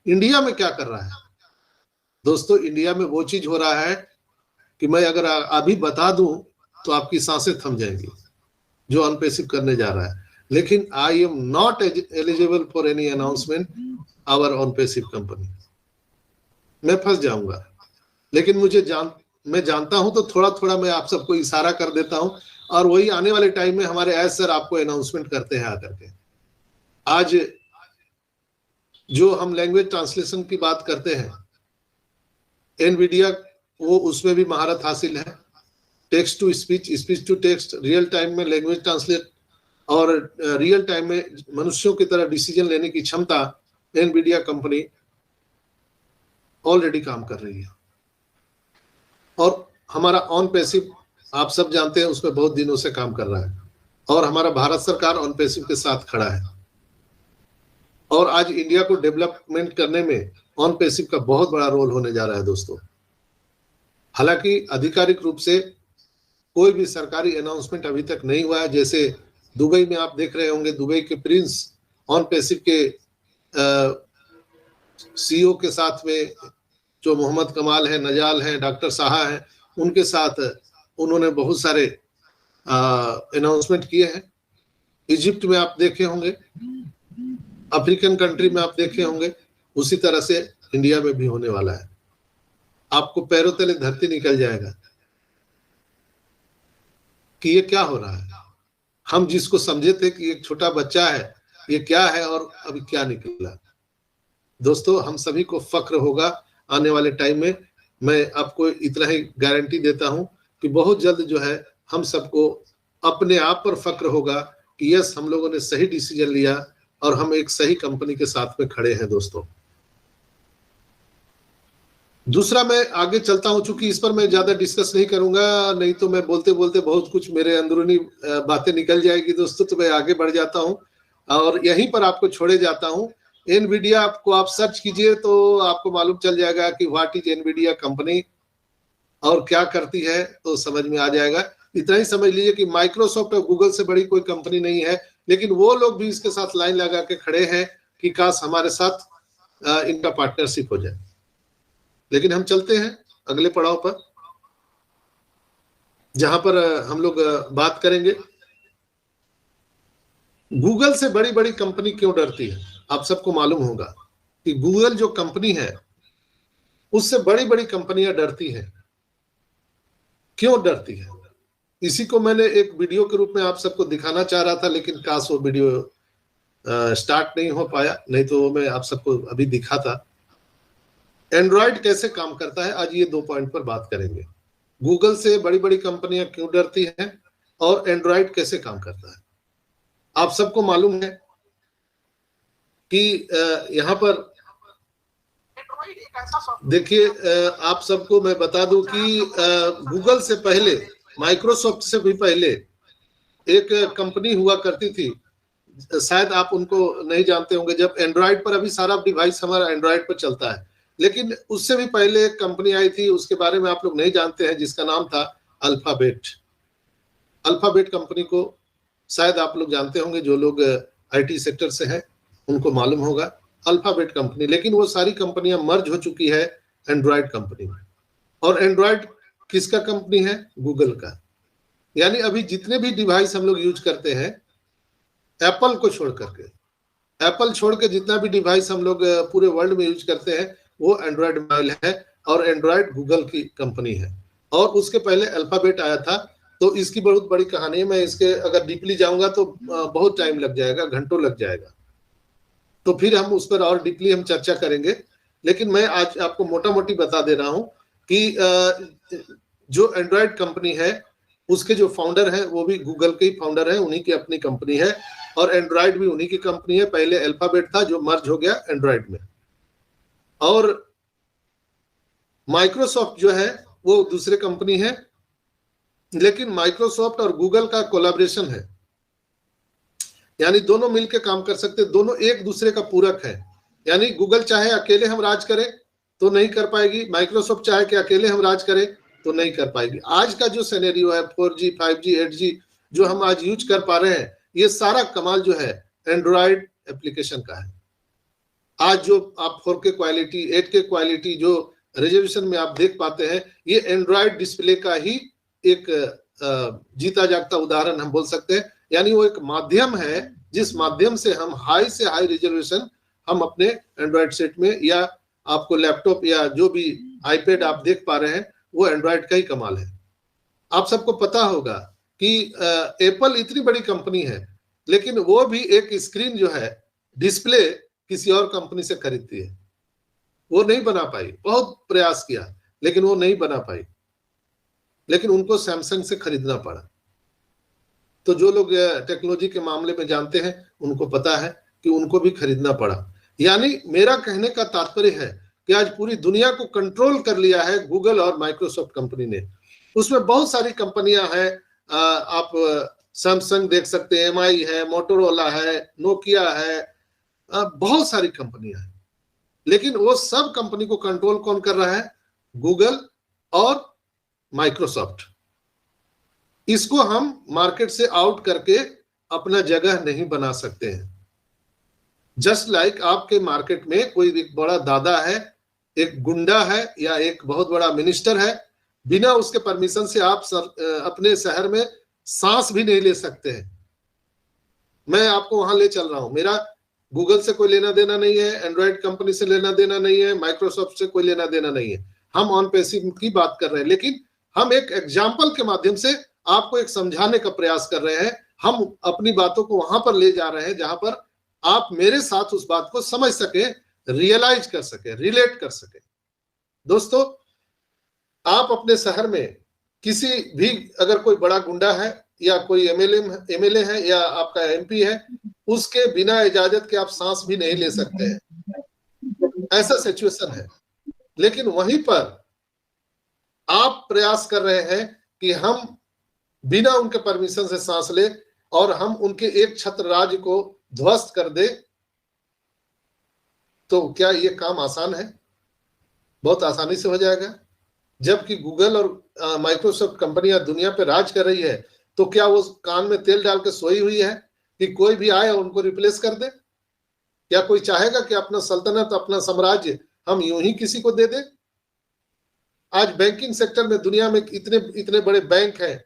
India में क्या कर रहा है दोस्तों? इंडिया में वो चीज हो रहा है कि मैं अगर अभी बता दूं तो आपकी सांसें थम जाएंगी, जो अनपेसिव करने जा रहा है। लेकिन I am not eligible for any announcement hour on passive company. मैं फंस जाऊंगा, लेकिन मैं जानता हूं, तो थोड़ा थोड़ा मैं आप सबको इशारा कर देता हूं, और वही आने वाले टाइम में हमारे एज सर आपको अनाउंसमेंट करते हैं आकर के। आज जो हम लैंग्वेज ट्रांसलेशन की बात करते हैं, एनवीडिया वो उसमें भी महारत हासिल है। Text to speech, speech to text, real time में लैंग्वेज ट्रांसलेट और रियल टाइम में मनुष्यों की तरह डिसीजन लेने की क्षमता एनवीडिया कंपनी ऑलरेडी काम कर रही है। और हमारा ऑन पैसिव आप सब जानते हैं, उसमें बहुत दिनों से काम कर रहा है, और हमारा भारत सरकार ऑन पैसिव के साथ खड़ा है। और आज इंडिया को डेवलपमेंट करने में ऑन पैसिव का बहुत बड़ा रोल होने जा रहा है दोस्तों। हालांकि आधिकारिक रूप से कोई भी सरकारी अनाउंसमेंट अभी तक नहीं हुआ है। जैसे दुबई में आप देख रहे होंगे, दुबई के प्रिंस ऑन पैसिव के सीईओ के साथ में, जो मोहम्मद कमाल है, नजाल है, डॉक्टर साहा है, उनके साथ उन्होंने बहुत सारे अनाउंसमेंट किए हैं। इजिप्ट में आप देखे होंगे, अफ्रीकन कंट्री में आप देखे होंगे, उसी तरह से इंडिया में भी होने वाला है। आपको पैरों तले धरती निकल जाएगा कि ये क्या हो रहा है। हम जिसको समझे थे कि एक छोटा बच्चा है, ये क्या है, और अभी क्या निकला। दोस्तों, हम सभी को फक्र होगा आने वाले टाइम में। मैं आपको इतना ही गारंटी देता हूं कि बहुत जल्द जो है हम सबको अपने आप पर फक्र होगा कि यस, हम लोगों ने सही डिसीजन लिया और हम एक सही कंपनी के साथ में खड़े हैं दोस्तों। दूसरा, मैं आगे चलता हूं, चूंकि इस पर मैं ज्यादा डिस्कस नहीं करूंगा, नहीं तो मैं बोलते बोलते बहुत कुछ मेरे अंदरूनी बातें निकल जाएगी दोस्तों। तो मैं आगे बढ़ जाता हूं और यहीं पर आपको छोड़े जाता हूं। एनवीडिया को आप सर्च कीजिए तो आपको मालूम चल जाएगा कि व्हाट इज एनवीडिया कंपनी और क्या करती है, तो समझ में आ जाएगा। इतना ही समझ लीजिए कि माइक्रोसॉफ्ट और गूगल से बड़ी कोई कंपनी नहीं है, लेकिन वो लोग भी इसके साथ लाइन लगा के खड़े हैं कि काश हमारे साथ इनका पार्टनरशिप हो जाए। लेकिन हम चलते हैं अगले पड़ाव पर, जहां पर हम लोग बात करेंगे गूगल से बड़ी बड़ी कंपनी क्यों डरती है। आप सबको मालूम होगा कि गूगल जो कंपनी है, उससे बड़ी बड़ी कंपनियां डरती हैं। क्यों डरती है, इसी को मैंने एक वीडियो के रूप में आप सबको दिखाना चाह रहा था, लेकिन काश वो वीडियो स्टार्ट नहीं हो पाया, नहीं तो मैं आप सबको अभी दिखाता। एंड्रॉयड कैसे काम करता है, आज ये 2 पॉइंट पर बात करेंगे। गूगल से बड़ी बड़ी कंपनियां क्यों डरती हैं और एंड्रॉयड कैसे काम करता है। आप सबको मालूम है कि यहाँ पर देखिए, आप सबको मैं बता दूं कि गूगल से पहले, माइक्रोसॉफ्ट से भी पहले एक कंपनी हुआ करती थी, शायद आप उनको नहीं जानते होंगे। जब एंड्रॉयड पर, अभी सारा डिवाइस हमारा एंड्रॉयड पर चलता है, लेकिन उससे भी पहले एक कंपनी आई थी, उसके बारे में आप लोग नहीं जानते हैं, जिसका नाम था अल्फाबेट। अल्फाबेट कंपनी को शायद आप लोग जानते होंगे, जो लोग आईटी सेक्टर से हैं उनको मालूम होगा अल्फाबेट कंपनी। लेकिन वो सारी कंपनियां मर्ज हो चुकी है एंड्रॉयड कंपनी में। और एंड्रॉयड किसका कंपनी है? गूगल का। यानी अभी जितने भी डिवाइस हम लोग यूज करते हैं, एप्पल को छोड़ करके, एप्पल छोड़ के जितना भी डिवाइस हम लोग पूरे वर्ल्ड में यूज करते हैं, वो एंड्रॉयड मोबाइल है, और एंड्रॉयड गूगल की कंपनी है। और उसके पहले अल्फाबेट आया था। तो इसकी बहुत बड़ी कहानी है, मैं इसके अगर डीपली जाऊंगा तो बहुत टाइम लग जाएगा, घंटों लग जाएगा, तो फिर हम उस पर और डीपली हम चर्चा करेंगे। लेकिन मैं आज आपको मोटा मोटी बता दे रहा हूं कि जो एंड्रॉयड कंपनी है, उसके जो फाउंडर है वो भी गूगल के ही फाउंडर है, उन्हीं की अपनी कंपनी है, और एंड्रॉयड भी उन्हीं की कंपनी है। पहले अल्फाबेट था जो मर्ज हो गया एंड्रॉयड में, और माइक्रोसॉफ्ट जो है वो दूसरे कंपनी है। लेकिन माइक्रोसॉफ्ट और गूगल का कोलैबोरेशन है, यानी दोनों मिलकर काम कर सकते, दोनों एक दूसरे का पूरक है। यानी गूगल चाहे अकेले हम राज करें तो नहीं कर पाएगी, माइक्रोसॉफ्ट चाहे कि अकेले हम राज करें तो नहीं कर पाएगी। आज का जो सिनेरियो है 4G 5G 8G जो हम आज यूज कर पा रहे हैं, ये सारा कमाल जो है एंड्रॉयड एप्लीकेशन का है। आज जो आप 4K क्वालिटी 8K क्वालिटी जो रेजोल्यूशन में आप देख पाते हैं, ये एंड्रॉयड डिस्प्ले का ही एक जीता जागता उदाहरण हम बोल सकते हैं। यानी वो एक माध्यम है जिस माध्यम से हम हाई से हाई रेजोल्यूशन हम अपने एंड्रॉयड सेट में, या आपको लैपटॉप या जो भी आईपैड आप देख पा रहे हैं, वो एंड्रॉयड का ही कमाल है। आप सबको पता होगा कि एप्पल इतनी बड़ी कंपनी है, लेकिन वो भी एक स्क्रीन जो है डिस्प्ले किसी और कंपनी से खरीदती है, वो नहीं बना पाई। बहुत प्रयास किया लेकिन वो नहीं बना पाई, लेकिन उनको सैमसंग से खरीदना पड़ा। तो जो लोग टेक्नोलॉजी के मामले में जानते हैं उनको पता है कि उनको भी खरीदना पड़ा। यानी मेरा कहने का तात्पर्य है कि आज पूरी दुनिया को कंट्रोल कर लिया है गूगल और माइक्रोसॉफ्ट कंपनी ने। उसमें बहुत सारी कंपनियां हैं, आप सैमसंग देख सकते हैं, MI है, मोटोरोला है, नोकिया है, बहुत सारी कंपनियां हैं। लेकिन वो सब कंपनी को कंट्रोल कौन कर रहा है? गूगल और माइक्रोसॉफ्ट। इसको हम मार्केट से आउट करके अपना जगह नहीं बना सकते हैं। जस्ट लाइक आपके मार्केट में कोई एक बड़ा दादा है, एक गुंडा है, या एक बहुत बड़ा मिनिस्टर है, बिना उसके परमिशन से आप अपने शहर में सांस भी नहीं ले सकते हैं। मैं आपको वहां ले चल रहा हूं, मेरा गूगल से कोई लेना देना नहीं है, एंड्रॉयड कंपनी से लेना देना नहीं है, माइक्रोसॉफ्ट से कोई लेना देना नहीं है। हम ऑन पैसिव की बात कर रहे हैं, लेकिन हम एक एग्जाम्पल के माध्यम से आपको एक समझाने का प्रयास कर रहे हैं। हम अपनी बातों को वहां पर ले जा रहे हैं जहां पर आप मेरे साथ उस बात को समझ सके, रियलाइज कर सके, रिलेट कर सके। दोस्तों, आप अपने शहर में किसी भी, अगर कोई बड़ा गुंडा है या कोई एमएलए है या आपका MP है, उसके बिना इजाजत के आप सांस भी नहीं ले सकते हैं। ऐसा सिचुएशन है। लेकिन वहीं पर आप प्रयास कर रहे हैं कि हम बिना उनके परमिशन से सांस ले और हम उनके एक छत्र राज्य को ध्वस्त कर दे। तो क्या ये काम आसान है? बहुत आसानी से हो जाएगा। जबकि गूगल और माइक्रोसॉफ्ट कंपनियां दुनिया पे राज कर रही है, तो क्या वो कान में तेल डाल के सोई हुई है कि कोई भी आए और उनको रिप्लेस कर दे? क्या कोई चाहेगा कि अपना सल्तनत, अपना साम्राज्य हम यूं ही किसी को दे दे? आज बैंकिंग सेक्टर में दुनिया में इतने इतने बड़े बैंक हैं।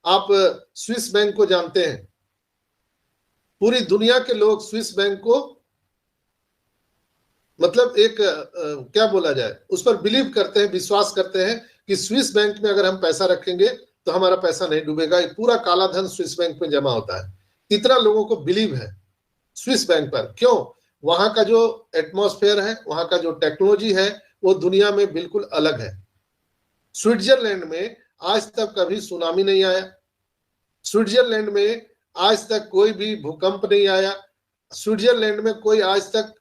आप स्विस बैंक को जानते हैं। पूरी दुनिया के लोग स्विस बैंक को, मतलब एक क्या बोला जाए, उस पर बिलीव करते हैं, विश्वास करते हैं कि स्विस बैंक में अगर हम पैसा रखेंगे तो हमारा पैसा नहीं डूबेगा। पूरा काला धन स्विस बैंक में जमा होता है। इतना लोगों को बिलीव है स्विस बैंक पर। क्यों? वहां का जो एटमॉस्फेयर है, वहां का जो टेक्नोलॉजी है, वो दुनिया में बिल्कुल अलग है। स्विट्जरलैंड में आज तक कभी सुनामी नहीं आया। स्विट्जरलैंड में आज तक कोई भी भूकंप नहीं आया। स्विट्जरलैंड में कोई आज तक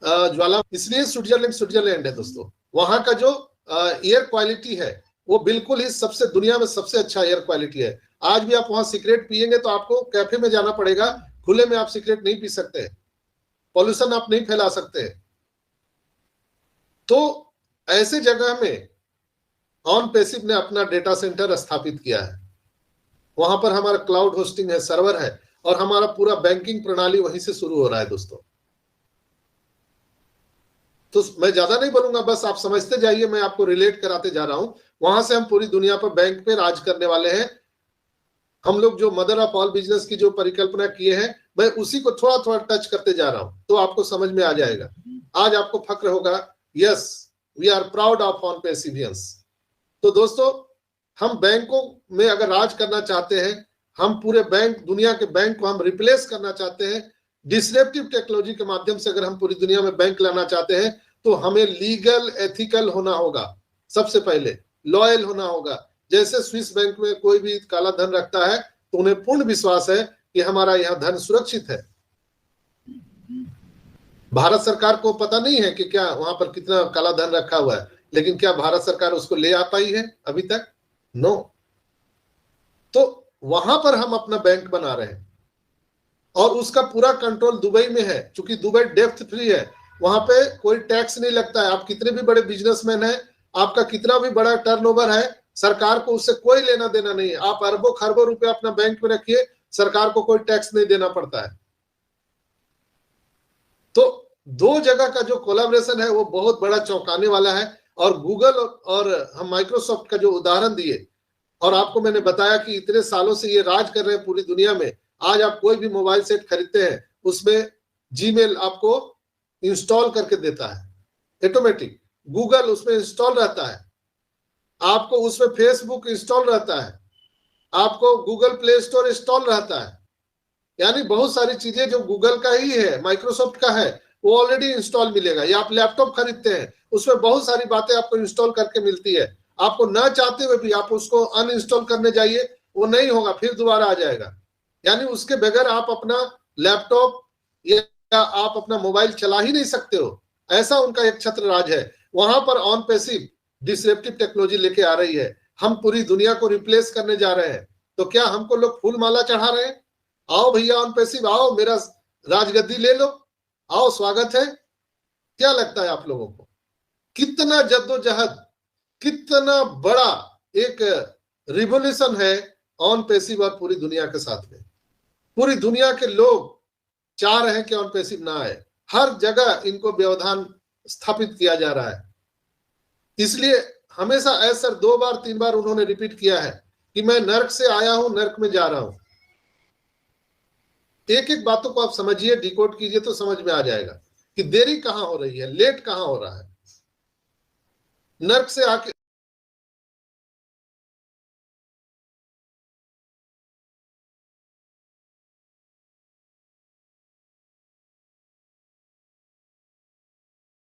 ज्वाला, इसलिए स्विट्जरलैंड है दोस्तों। वहां का जो एयर क्वालिटी है वो बिल्कुल ही सबसे, दुनिया में सबसे अच्छा एयर क्वालिटी है। आज भी आप वहां सिगरेट पिएंगे तो आपको कैफे में जाना पड़ेगा। खुले में आप सिगरेट नहीं पी सकते, पॉल्यूशन आप नहीं फैला सकते। तो ऐसे जगह में ऑन पैसिव ने अपना डेटा सेंटर स्थापित किया है। वहां पर हमारा क्लाउड होस्टिंग है, सर्वर है, और हमारा पूरा बैंकिंग प्रणाली वहीं से शुरू हो रहा है दोस्तों। तो मैं ज्यादा नहीं बोलूंगा, बस आप समझते जाइए, मैं आपको रिलेट कराते जा रहा हूं। वहां से हम पूरी दुनिया पर बैंक पे राज करने वाले हैं। हम लोग जो मदर ऑफ ऑल बिजनेस की जो परिकल्पना किए हैं, मैं उसी को थोड़ा थोड़ा टच करते जा रहा हूं, तो आपको समझ में आ जाएगा। आज आपको फक्र होगा, yes we are proud of on पैसिवियंस। तो दोस्तों, हम बैंकों में अगर राज करना चाहते हैं, हम पूरे बैंक, दुनिया के बैंक को हम रिप्लेस करना चाहते हैं, डिसरप्टिव टेक्नोलॉजी के माध्यम से अगर हम पूरी दुनिया में बैंक लाना चाहते हैं, तो हमें लीगल, एथिकल होना होगा। सबसे पहले लॉयल होना होगा। जैसे स्विस बैंक में कोई भी काला धन रखता है तो उन्हें पूर्ण विश्वास है कि हमारा यहाँ धन सुरक्षित है। भारत सरकार को पता नहीं है कि क्या वहां पर कितना काला धन रखा हुआ है, लेकिन क्या भारत सरकार उसको ले आ पाई है अभी तक? नो। तो वहां पर हम अपना बैंक बना रहे हैं और उसका पूरा कंट्रोल दुबई में है। चूंकि दुबई डेप्थ फ्री है, वहां पे कोई टैक्स नहीं लगता है। आप कितने भी बड़े बिजनेसमैन हैं, आपका कितना भी बड़ा टर्नओवर है, सरकार को उससे कोई लेना देना नहीं है। आप अरबों खरबों रुपए अपना बैंक में रखिए, सरकार को कोई टैक्स नहीं देना पड़ता है। तो दो जगह का जो कोलैबोरेशन है वो बहुत बड़ा चौंकाने वाला है। और गूगल और हम माइक्रोसॉफ्ट का जो उदाहरण दिए, और आपको मैंने बताया कि इतने सालों से ये राज कर रहे हैं पूरी दुनिया में। आज आप कोई भी मोबाइल सेट खरीदते हैं, उसमें जीमेल आपको इंस्टॉल करके देता है ऑटोमेटिक, गूगल उसमें इंस्टॉल रहता है, आपको उसमें फेसबुक इंस्टॉल रहता है, आपको गूगल प्ले स्टोर इंस्टॉल रहता है। यानी बहुत सारी चीजें जो गूगल का ही है, माइक्रोसॉफ्ट का है, वो ऑलरेडी इंस्टॉल मिलेगा। या आप लैपटॉप खरीदते हैं, उसमें बहुत सारी बातें आपको इंस्टॉल करके मिलती है। आपको ना चाहते हुए भी आप उसको अनइंस्टॉल करने जाइए, वो नहीं होगा, फिर दोबारा आ जाएगा। यानी उसके बगैर आप अपना लैपटॉप या आप अपना मोबाइल चला ही नहीं सकते हो। ऐसा उनका एक छत्र राज है। वहां पर ऑन पैसिव डिसरप्टिव टेक्नोलॉजी लेके आ रही है। हम पूरी दुनिया को रिप्लेस करने जा रहे हैं। तो क्या हमको लोग फूल माला चढ़ा रहे हैं? आओ भैया ऑन पैसिव, आओ मेरा राजगद्दी ले लो, आओ स्वागत है। क्या लगता है आप लोगों को कितना जद्दोजहद, कितना बड़ा एक रिवोल्यूशन है ऑन पैसिव और पूरी दुनिया के साथ में? पूरी दुनिया के लोग चाह रहे हैं कि ऑन पैसिव ना आए। हर जगह इनको व्यवधान स्थापित किया जा रहा है। इसलिए हमेशा ऐसा 2 बार 3 बार उन्होंने रिपीट किया है कि मैं नर्क से आया हूं, नर्क में जा रहा हूं। एक एक बातों को आप समझिए, डिकोड कीजिए तो समझ में आ जाएगा कि देरी कहां हो रही है, लेट कहां हो रहा है। नर्क से आके